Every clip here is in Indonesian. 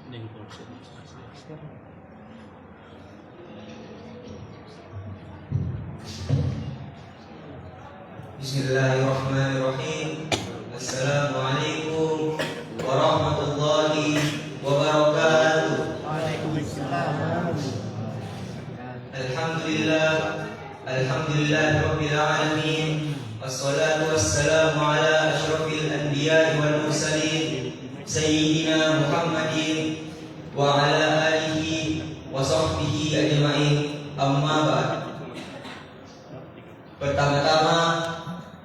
Bismillahirrahmanirrahim. Assalamualaikum warahmatullahi wabarakatuh. Alhamdulillah rabbil alamin. Wassalatu wassalamu ala asyrafil anbiya'i wal mursalin sayyidina Muhammadin wa ala alihi wa sahbihi ajma'in. Amma ba'd. Pertama-tama,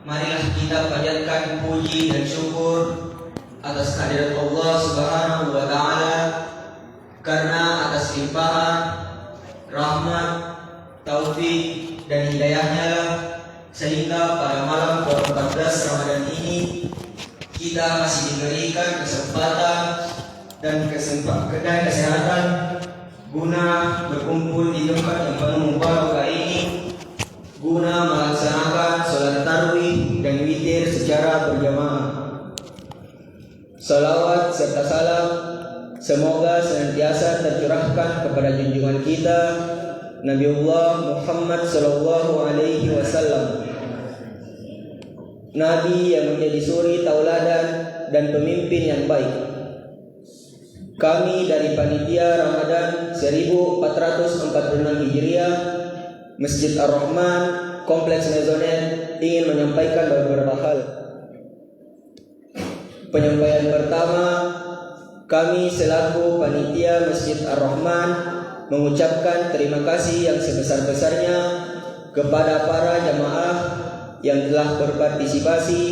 marilah kita panjatkan puji dan syukur atas kehadirat Allah Subhanahu wa taala, karena atas limpahan rahmat, taufik dan hidayahnya lah sehingga pada malam ke-14 Ramadan ini kita masih diberikan kesempatan dan kesehatan guna berkumpul di tempat yang penuh barokah ini, guna melaksanakan sholat tarawih dan witir secara berjamaah. Salawat serta salam semoga senantiasa tercurahkan kepada junjungan kita Nabiullah Muhammad sallallahu alaihi wasallam, Nabi yang menjadi suri tauladan dan pemimpin yang baik. Kami dari Panitia Ramadan 1446 Hijriah Masjid Ar-Rahman, Kompleks Mezonet ingin menyampaikan beberapa hal. Penyampaian pertama, kami selaku Panitia Masjid Ar-Rahman mengucapkan terima kasih yang sebesar-besarnya kepada para jamaah yang telah berpartisipasi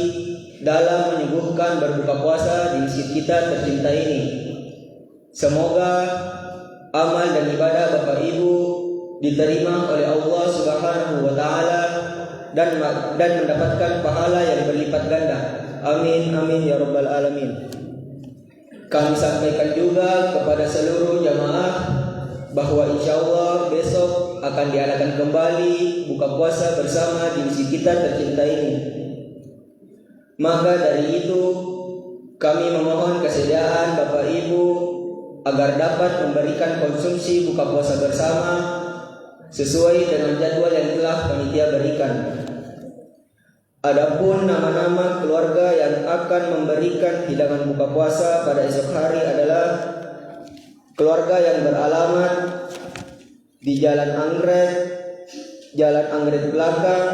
dalam menyuguhkan berbuka puasa di masjid kita tercinta ini. Semoga amal dan ibadah Bapak Ibu diterima oleh Allah Subhanahu wa taala dan mendapatkan pahala yang berlipat ganda. Amin amin ya rabbal alamin. Kami sampaikan juga kepada seluruh jamaah bahwa insyaallah besok akan diadakan kembali buka puasa bersama di masjid kita tercinta ini. Maka dari itu kami memohon kesediaan Bapak Ibu agar dapat memberikan konsumsi buka puasa bersama sesuai dengan jadwal yang telah panitia berikan. Adapun nama-nama keluarga yang akan memberikan hidangan buka puasa pada esok hari adalah keluarga yang beralamat di Jalan Anggrek, Jalan Anggrek Belakang,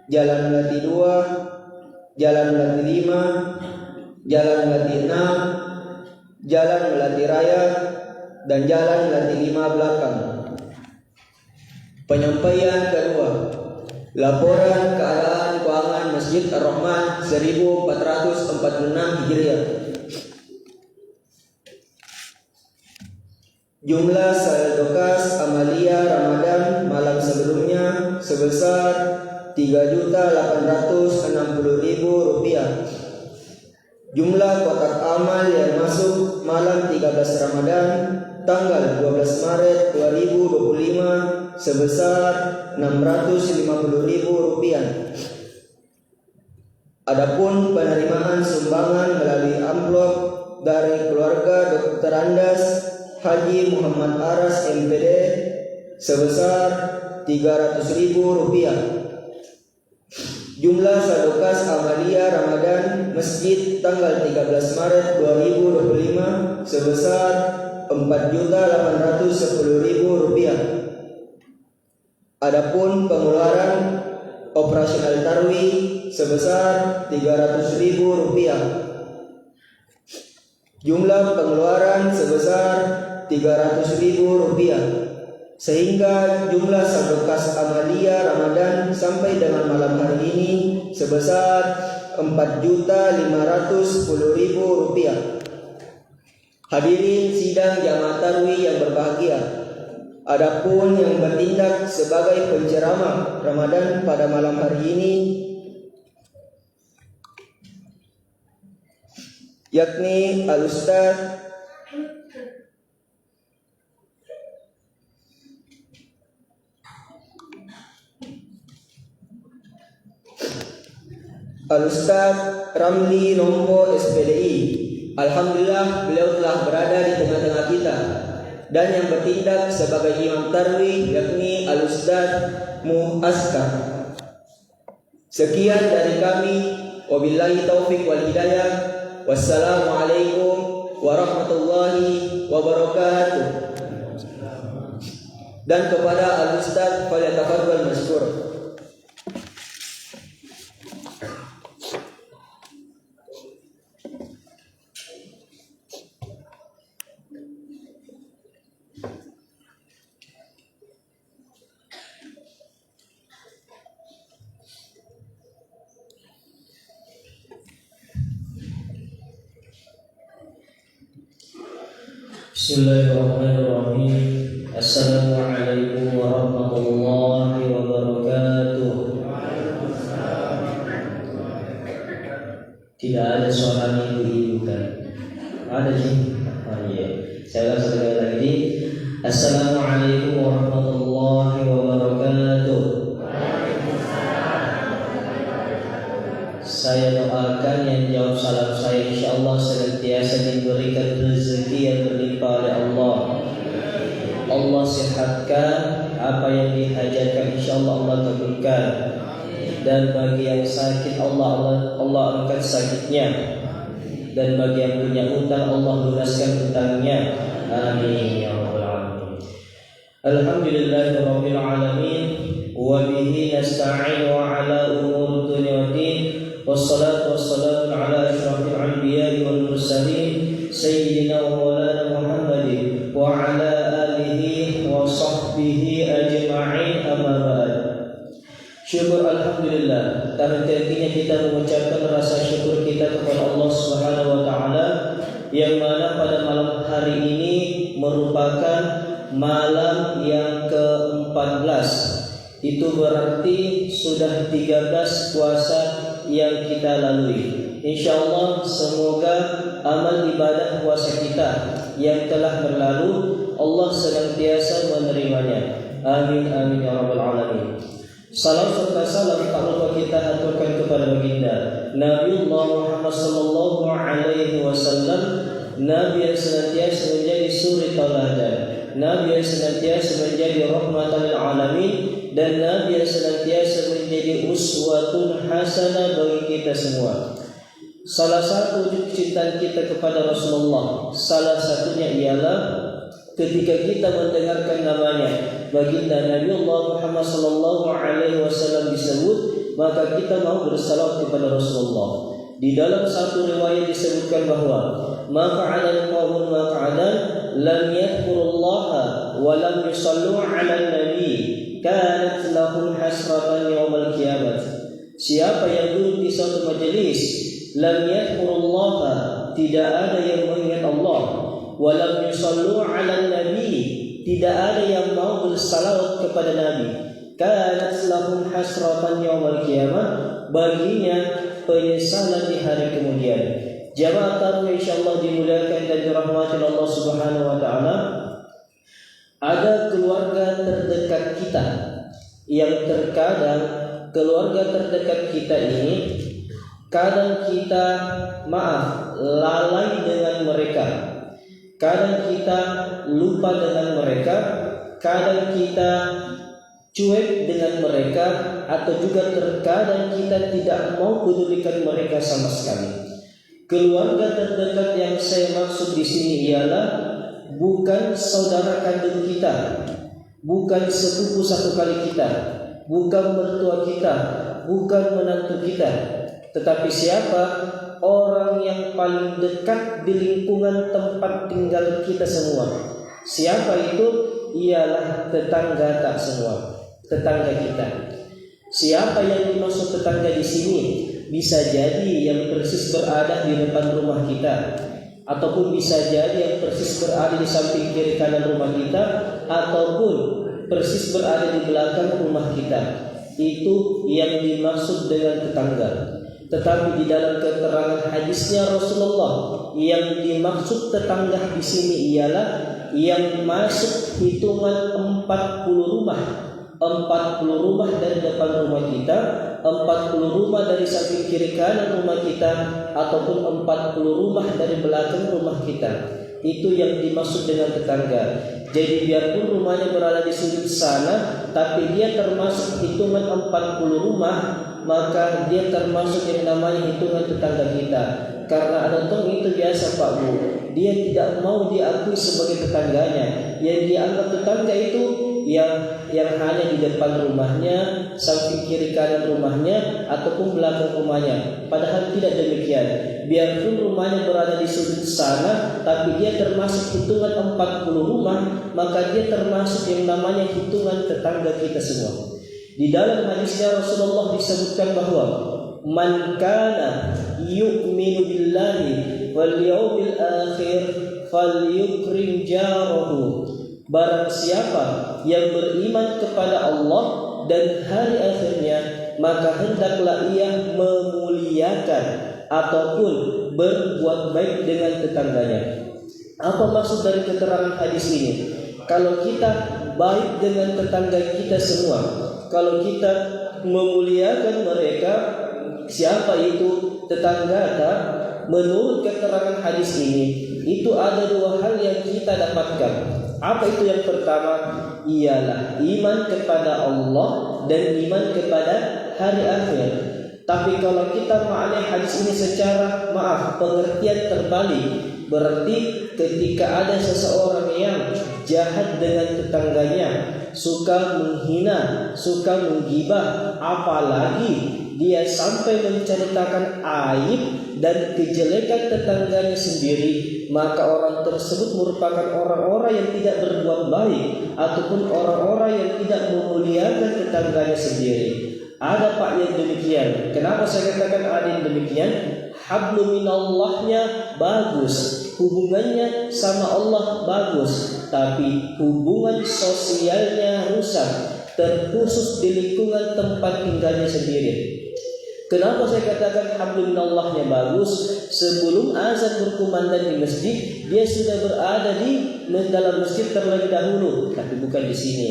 Jalan Melati 2, Jalan Melati 5, Jalan Melati 6, Jalan Melati Raya, dan Jalan Melati 5 Belakang. Penyampaian kedua, laporan keadaan keuangan Masjid Ar-Rahman 1446 Hijriah. Jumlah saldo kas amalia Ramadan malam sebelumnya sebesar Rp3.860.000. Jumlah kotak amal yang masuk malam 13 Ramadan tanggal 12 Maret 2025 sebesar Rp650.000. Adapun penerimaan sumbangan melalui amplop dari keluarga Dr. Andas Haji Muhammad Aras MPD sebesar Rp300.000. Jumlah saldo kas amalia Ramadan Masjid tanggal 13 Maret 2025 sebesar Rp4.810.000. Adapun pengeluaran operasional tarwih sebesar Rp300.000. Jumlah pengeluaran sebesar Rp300.000, sehingga jumlah saldo kas amalia Ramadan sampai dengan malam hari ini sebesar Rp4.510.000. Hadirin sidang jamaah tarwih yang berbahagia, adapun yang bertindak sebagai penceramah Ramadan pada malam hari ini yakni Al-Ustaz Ramli Nombo SPDI, Alhamdulillah beliau telah berada di tengah-tengah kita dan yang bertindak sebagai imam tarwih yakni Al-Ustaz Muaskar. Sekian dari kami, wabillahi taufik wal hidayah. Wassalamualaikum warahmatullahi wabarakatuh. Dan kepada Al-Ustaz falyatafaddal mashkur. Bismillahirrahmanirrahim. Assalamualaikum warahmatullahi wabarakatuh. Tidak ada suara ibu-ibu kan? Ada sih. Oh iya. Saya ulang sekali lagi. Assalamualaikum warahmatullahi wabarakatuh. Saya doakan yang jawab salam saya insyaallah senantiasa diberikan rezeki yang berlimpah oleh Allah. Allah sehatkan apa yang dihajatkan insyaallah Allah kabulkan. Dan bagi yang sakit Allah angkat sakitnya. Dan bagi yang punya hutang Allah lunaskan hutangnya. Amin ya rabbal alamin. Alhamdulillahirabbil alamin wa bihi nasta'inu ala umur dunya waddin. Wassalatu wassalamu ala asyrafil anbiya'i wal mursalin sayyidina wa maulana Muhammadin wa ala alihi wa sahbihi ajma'in, amma ba'd. Syukur alhamdulillah, tak henti-hentinya kita mengucapkan rasa syukur kita kepada Allah Subhanahu wa taala yang mana pada malam hari ini merupakan malam yang ke-14. Itu berarti sudah 13 puasa yang kita lalui. InsyaAllah semoga amal ibadah puasa kita yang telah berlalu Allah senantiasa menerimanya. Amin amin ya rabbal alamin. Salam serta salam tak lupa kita aturkan kepada baginda Nabiullah Muhammad sallallahu alaihi wasallam, Nabi yang senantiasa menjadi suri tauladan, Nabi yang senantiasa menjadi rahmatan lil alamin, dan Nabi yang senantiasa menjadi uswatun hasanah bagi kita semua. Salah satu wujud kecintaan kita kepada Rasulullah, salah satunya ialah ketika kita mendengarkan namanya baginda Nabiullah Muhammad sallallahu alaihi wasallam disebut, maka kita mau bersalawat kepada Rasulullah. Di dalam satu riwayat disebutkan bahwa maq'adan qawmun maq'adan lam yadhkurullaha wa lam yusallu 'alan nabi kanat lahum hasratan yaumal qiyamah. Siapa yang duduk di suatu majelis lam yadhkurullaha, tidak ada yang mengingat Allah, wa lam yusallu 'alan nabi, tidak ada yang mau bersalawat kepada nabi, kanat lahum hasratan yaumal qiyamah, baginya penyesalan di hari kemudian. Jamaah tarawih insyaallah dimuliakan dan dirahmati Allah Subhanahu wa taala. Ada keluarga terdekat kita yang terkadang keluarga terdekat kita ini kadang kita lalai dengan mereka, kadang kita lupa dengan mereka, kadang kita cuek dengan mereka, atau juga terkadang kita tidak mau pedulikan mereka sama sekali. Keluarga terdekat yang saya maksud di sini ialah bukan saudara kandung kita, bukan sepupu satu kali kita, bukan mertua kita, bukan menantu kita, tetapi siapa? Orang yang paling dekat di lingkungan tempat tinggal kita semua. Siapa itu? Ialah tetangga tak semua, tetangga kita. Siapa yang dimaksud tetangga di sini? Bisa jadi yang persis berada di depan rumah kita, ataupun bisa jadi yang persis berada di samping kiri kanan rumah kita, ataupun persis berada di belakang rumah kita. Itu yang dimaksud dengan tetangga. Tetapi di dalam keterangan hadisnya Rasulullah, yang dimaksud tetangga di sini ialah yang masuk hitungan 40 rumah dari depan rumah kita, 40 rumah dari samping kiri kanan rumah kita, ataupun 40 rumah dari belakang rumah kita. Itu yang dimaksud dengan tetangga. Jadi biarpun rumahnya berada di sudut sana, tapi dia termasuk hitungan 40 rumah, maka dia termasuk yang namanya hitungan tetangga kita. Karena ada tong itu biasa Pak Bu, dia tidak mau diakui sebagai tetangganya. Yang dianggap tetangga itu yang hanya di depan rumahnya, samping kiri kanan rumahnya, ataupun belakang rumahnya. Padahal tidak demikian. Biarpun rumahnya berada di sudut sana, tapi dia termasuk hitungan 40 rumah, maka dia termasuk yang namanya hitungan tetangga kita semua. Di dalam hadisnya Rasulullah disebutkan bahwa man kana yu'minu billahi wal yawmil akhir falyukrim jarahu. Barang siapa yang beriman kepada Allah dan hari akhirnya, maka hendaklah ia memuliakan ataupun berbuat baik dengan tetangganya. Apa maksud dari keterangan hadis ini? Kalau kita baik dengan tetangga kita semua, kalau kita memuliakan mereka, siapa itu tetangga? Menurut keterangan hadis ini, itu ada dua hal yang kita dapatkan. Apa itu? Yang pertama ialah iman kepada Allah dan iman kepada hari akhir. Tapi kalau kita maknai hadis ini secara pengertian terbalik, berarti ketika ada seseorang yang jahat dengan tetangganya, suka menghina, suka menggibah, apalagi dia sampai menceritakan aib dan kejelekan tetangganya sendiri, maka orang tersebut merupakan orang-orang yang tidak berbuat baik ataupun orang-orang yang tidak memuliakan tetangganya sendiri. Ada Pak yang demikian. Kenapa saya katakan ada yang demikian? Hablum minallahnya bagus, hubungannya sama Allah bagus, tapi hubungan sosialnya rusak, terkhusus di lingkungan tempat tinggalnya sendiri. Kenapa saya katakan hablum minallahnya bagus? Sebelum azan berkumandang di masjid, dia sudah berada di dalam masjid terlebih dahulu, tapi bukan di sini.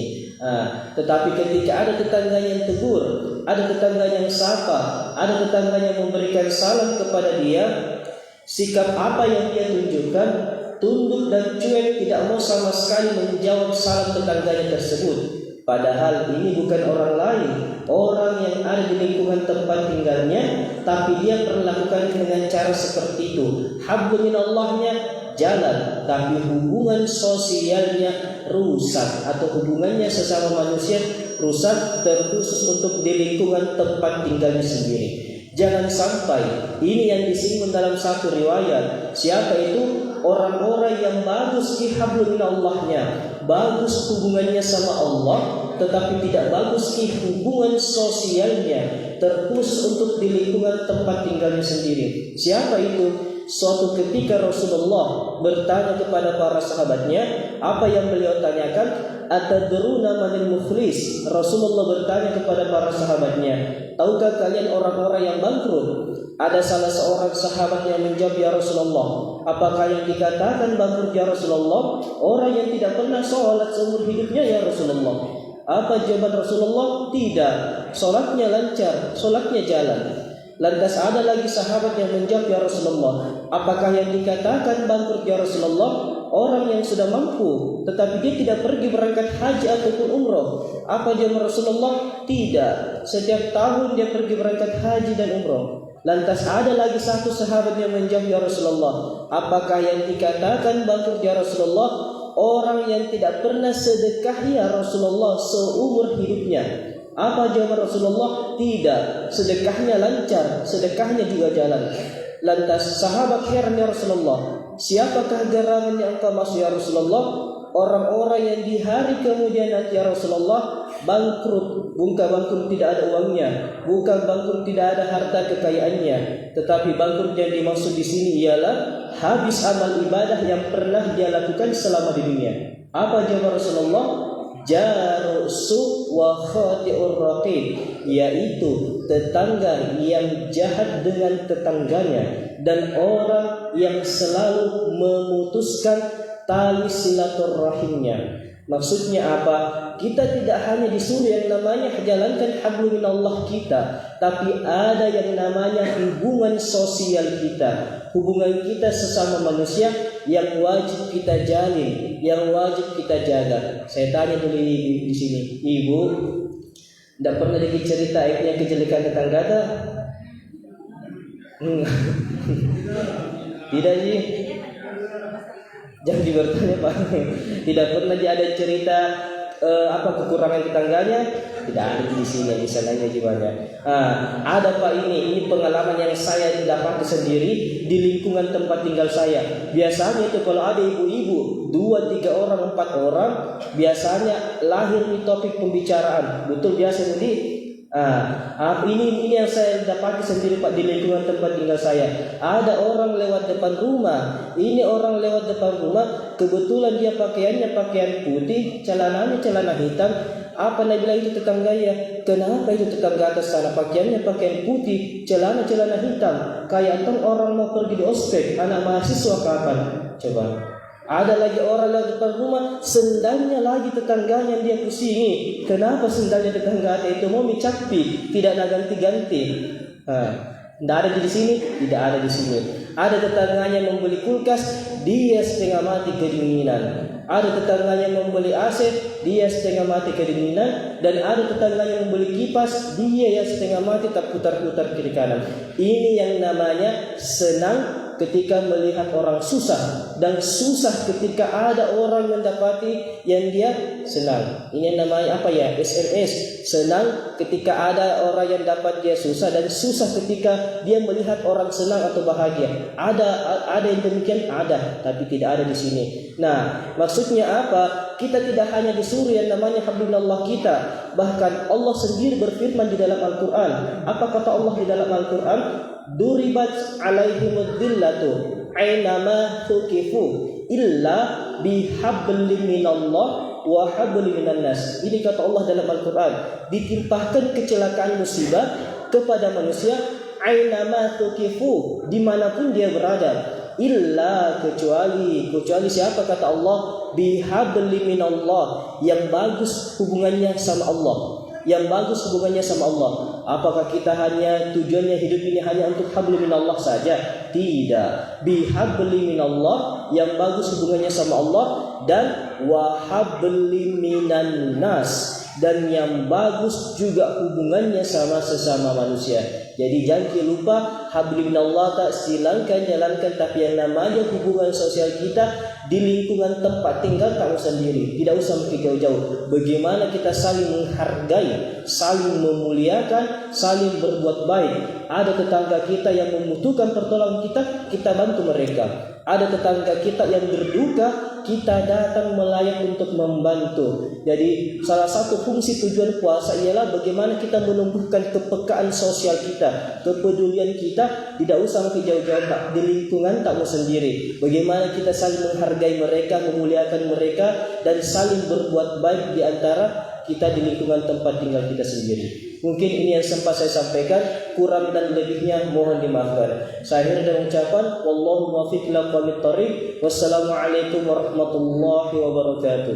Tetapi ketika ada tetangga yang tegur, ada tetangga yang sapa, ada tetangga yang memberikan salam kepada dia, sikap apa yang dia tunjukkan? Tunduk dan cuek, tidak mau sama sekali menjawab salam tetangganya tersebut. Padahal ini bukan orang lain, orang yang ada di lingkungan tempat tinggalnya, tapi dia perlakukan dengan cara seperti itu. Hablum minallahnya jalan, tapi hubungan sosialnya rusak, atau hubungannya sesama manusia rusak, terkhusus untuk di lingkungan tempat tinggalnya sendiri. Jangan sampai ini yang disinggung dalam satu riwayat. Siapa itu? Orang-orang yang bagus di hablum minallahnya, bagus hubungannya sama Allah, tetapi tidak bagus di hubungan sosialnya, terkhusus untuk di lingkungan tempat tinggalnya sendiri. Siapa itu? Suatu ketika Rasulullah bertanya kepada para sahabatnya, apa yang beliau tanyakan? Atadruna manil muflis? Rasulullah bertanya kepada para sahabatnya, tahukah kalian orang-orang yang bangkrut? Ada salah seorang sahabat yang menjawab, ya Rasulullah, apakah yang dikatakan bangkrut ya Rasulullah? Orang yang tidak pernah sholat seumur hidupnya ya Rasulullah. Apa jawaban Rasulullah? Tidak, sholatnya lancar, sholatnya jalan. Lantas ada lagi sahabat yang menjawab, ya Rasulullah, apakah yang dikatakan bangkrut ya Rasulullah? Orang yang sudah mampu, tetapi dia tidak pergi berangkat haji ataupun umroh. Apa jawaban Rasulullah? Tidak, setiap tahun dia pergi berangkat haji dan umroh. Lantas ada lagi satu sahabat yang menjawab, ya Rasulullah, apakah yang dikatakan bangkrut ya Rasulullah? Orang yang tidak pernah sedekah ya Rasulullah seumur hidupnya. Apa jawaban Rasulullah? Tidak, sedekahnya lancar, sedekahnya juga jalan. Lantas sahabat heran, ya Rasulullah, siapakah gerangan yang engkau maksud ya Rasulullah? Orang-orang yang di hari kemudian nanti ya Rasulullah bangkrut. Bukan bangkrut tidak ada uangnya, bukan bangkrut tidak ada harta kekayaannya, tetapi bangkrut yang dimaksud di sini ialah habis amal ibadah yang pernah dia lakukan selama di dunia. Apa jawaban Rasulullah? Jarusu wa khati'ur raqib, yaitu tetangga yang jahat dengan tetangganya dan orang yang selalu memutuskan tali silaturahimnya. Maksudnya apa? Kita tidak hanya disuruh yang namanya jalankan hablum minallah kita, tapi ada yang namanya hubungan sosial kita, hubungan kita sesama manusia yang wajib kita jalin, yang wajib kita jaga. Saya tanya dulu ibu di sini, ibu, tidak pernah cerita aibnya kejelekan tetangga tak? Tidak sih. Jangan bertanya Pak. Tidak pernah ada cerita kekurangan tetangganya. Tidak ada di sini, bisa nanya gimana. Ada Pak, ini pengalaman yang saya dapat sendiri di lingkungan tempat tinggal saya. Biasanya itu kalau ada ibu-ibu 2, 3 orang, 4 orang, biasanya lahir di topik pembicaraan. Betul biasa jadi. Ini yang saya dapati sendiri Pak di lingkungan tempat tinggal saya. Ada orang lewat depan rumah. Ini orang lewat depan rumah, kebetulan dia pakaiannya pakaian putih, celananya celana hitam. Apa nak bilang itu tetangga ya? Kenapa itu tetangga atas sana pakaiannya pakaian putih, celana hitam? Kayak orang mau pergi di ospek, anak mahasiswa kapan? Coba. Ada lagi orang lewat depan rumah, sendalnya lagi tetangganya dia pusingi. Kenapa sendalnya tetangga itu mau mecapi, tidak nak ganti-ganti? Tidak ada di sini, tidak ada di sini. Ada tetangganya membeli kulkas, dia setengah mati kedinginan. Ada tetangganya membeli AC, dia setengah mati kedinginan. Dan ada tetangganya membeli kipas, dia yang setengah mati tak putar-putar kiri kanan. Ini yang namanya senang ketika melihat orang susah, dan susah ketika ada orang yang dapati yang dia senang. Ini namanya apa ya? SMS. Senang ketika ada orang yang dapat dia susah, dan susah ketika dia melihat orang senang atau bahagia. Ada yang demikian, ada, tapi tidak ada di sini. Nah, maksudnya apa? Kita tidak hanya disuruh yang namanya hablullah kita, bahkan Allah sendiri berfirman di dalam Al-Qur'an. Apa kata Allah di dalam Al-Qur'an? Duribat alaihimud dhillatu ainama thuqifu illa bihablim minallah wa hablim minan nas. Ini kata Allah dalam Al-Qur'an. Ditimpahkan kecelakaan musibah kepada manusia ainama thuqifu, dimanapun dia berada, illa kecuali siapa kata Allah? Bihablim minallah, yang bagus hubungannya sama Allah, yang bagus hubungannya sama Allah. Apakah kita hanya tujuannya hidup ini hanya untuk hablum minallah saja? Tidak. Bihabli minallah, yang bagus hubungannya sama Allah, dan wahabli minan nas, dan yang bagus juga hubungannya sama sesama manusia. Jadi jangan lupa habli minallah tak silangkan jalankan, tapi yang namanya hubungan sosial kita di lingkungan tempat tinggal kamu sendiri, tidak usah pergi jauh-jauh. Bagaimana kita saling menghargai, saling memuliakan, saling berbuat baik. Ada tetangga kita yang membutuhkan pertolongan kita bantu mereka. Ada tetangga kita yang berduka, kita datang melayang untuk membantu. Jadi salah satu fungsi tujuan puasa ialah bagaimana kita menumbuhkan kepekaan sosial kita, kepedulian kita. Tidak usah pergi jauh-jauh di lingkungan kamu sendiri. Bagaimana kita saling menghargai mereka, memuliakan mereka, dan saling berbuat baik di antara kita di lingkungan tempat tinggal kita sendiri. Mungkin ini yang sempat saya sampaikan, kurang dan lebihnya mohon dimaafkan. Saya akhiri dengan ucapan wallahu muwaffiq ila aqwamit thoriq. Wassalamualaikum warahmatullahi wabarakatuh.